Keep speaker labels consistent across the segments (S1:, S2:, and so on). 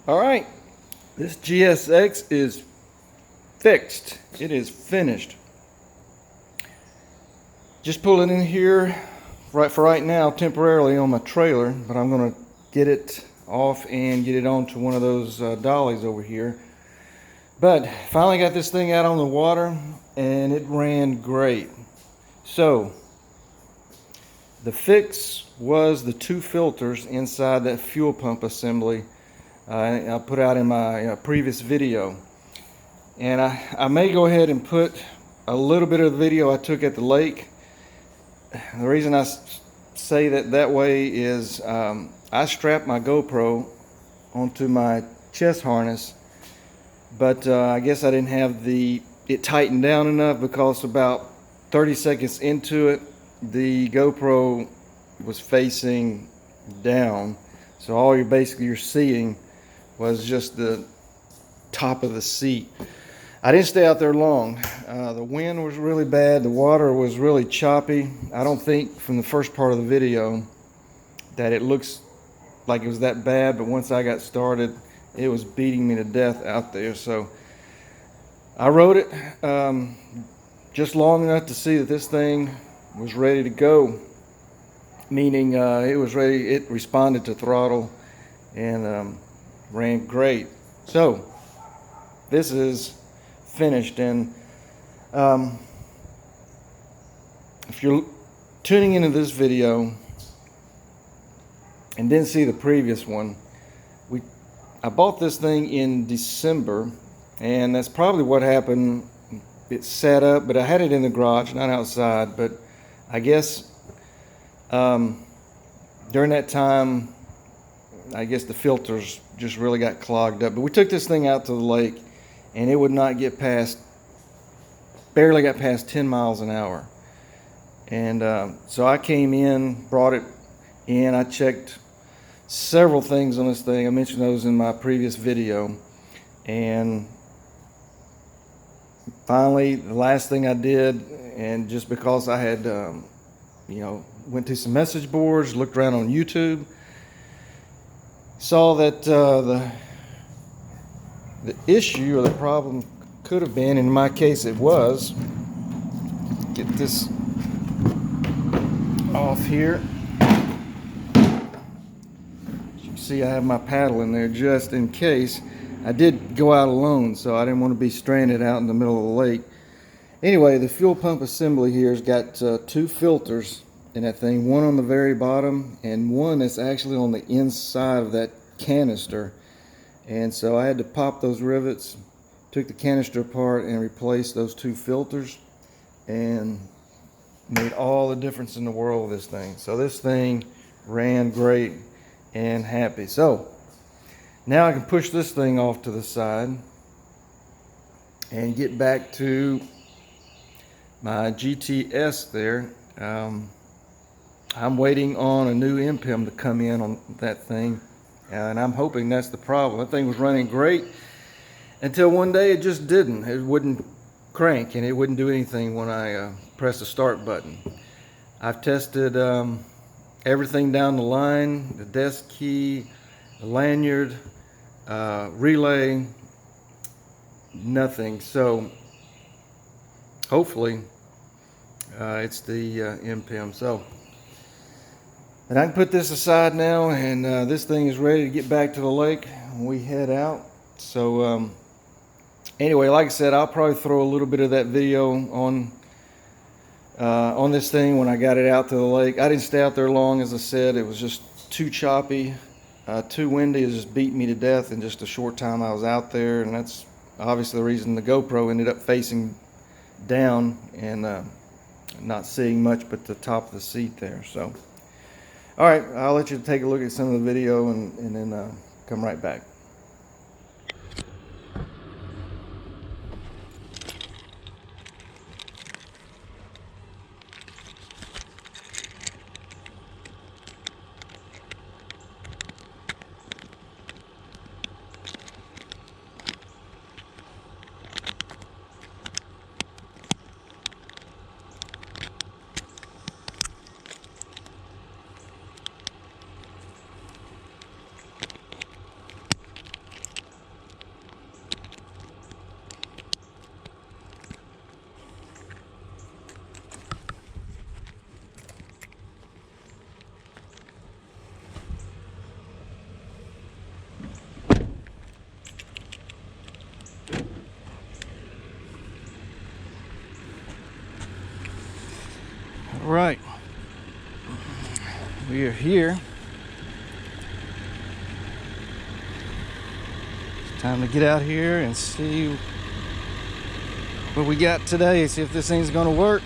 S1: All right, this GSX is fixed. It is finished. Just pull it in here for right now temporarily on my trailer, but I'm going to get it off and get it onto one of those dollies over here. But finally got this thing out on the water and it ran great. So the fix was the two filters inside that fuel pump assembly I put out in my previous video. And I may go ahead and put a little bit of the video I took at the lake. The reason I say that way is I strapped my GoPro onto my chest harness, but I guess I didn't have it tightened down enough, because about 30 seconds into it, the GoPro was facing down. So all you're seeing was just the top of the seat. I didn't stay out there long. The wind was really bad. The water was really choppy. I don't think from the first part of the video that it looks like it was that bad, but once I got started, it was beating me to death out there. So I rode it just long enough to see that this thing was ready to go, meaning it was ready. It responded to throttle and ran great. So this is finished, and if you're tuning into this video and didn't see the previous one, I bought this thing in December, and that's probably what happened. It sat up, but I had it in the garage, not outside. But I guess during that time, I guess the filters just really got clogged up. But we took this thing out to the lake, and it would not get barely got past 10 miles an hour. And so I came in, brought it in. I checked several things on this thing. I mentioned those in my previous video. And finally, the last thing I did, and just because I had, went to some message boards, looked around on YouTube, saw that the issue or the problem could have been, in my case it was, get this off here. As you can see, I have my paddle in there just in case. I did go out alone, so I didn't want to be stranded out in the middle of the lake. Anyway, the fuel pump assembly here has got two filters in that thing, one on the very bottom and one that's actually on the inside of that canister. And so I had to pop those rivets, took the canister apart and replaced those two filters, and made all the difference in the world with this thing. So this thing ran great and happy. So now I can push this thing off to the side and get back to my GTS there. I'm waiting on a new MPEM to come in on that thing, and I'm hoping that's the problem. That thing was running great until one day it just didn't. It wouldn't crank, and it wouldn't do anything when I pressed the start button. I've tested everything down the line, the desk key, the lanyard, relay, nothing. So hopefully it's the MPEM. So, and I can put this aside now, and this thing is ready to get back to the lake when we head out. So anyway, like I said, I'll probably throw a little bit of that video on this thing when I got it out to the lake. I didn't stay out there long, as I said. It was just too choppy, too windy. It just beat me to death in just a short time I was out there, and that's obviously the reason the GoPro ended up facing down and not seeing much but the top of the seat there. So all right, I'll let you take a look at some of the video and then come right back. Right, we are here. It's time to get out here and see what we got today, see if this thing's gonna work.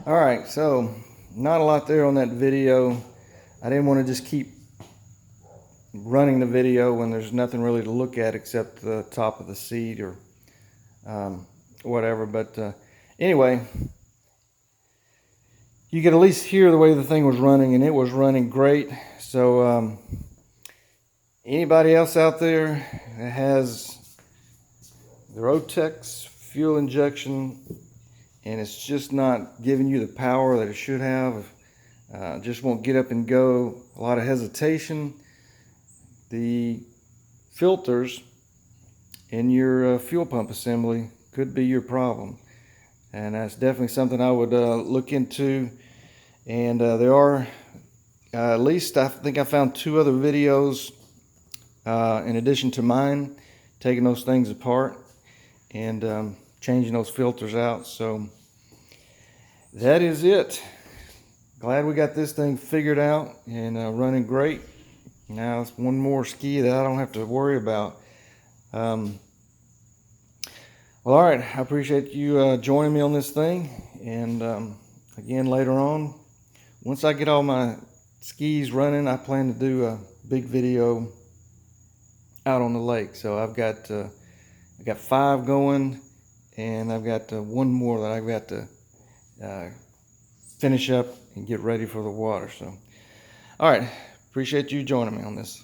S1: All right, so not a lot there on that video. I didn't want to just keep running the video when there's nothing really to look at except the top of the seat or whatever. But anyway, you could at least hear the way the thing was running, and it was running great. So anybody else out there that has the Rotex fuel injection and it's just not giving you the power that it should have, just won't get up and go, a lot of hesitation, the filters in your fuel pump assembly could be your problem. And that's definitely something I would look into. And there are at least, I think I found 2 other videos in addition to mine, taking those things apart and changing those filters out. So that is it. Glad we got this thing figured out and running great. Now it's one more ski that I don't have to worry about. Well, all right, I appreciate you joining me on this thing. And again, later on, once I get all my skis running, I plan to do a big video out on the lake. So I've got 5 going, and I've got 1 more that I've got to finish up and get ready for the water. So all right, appreciate you joining me on this.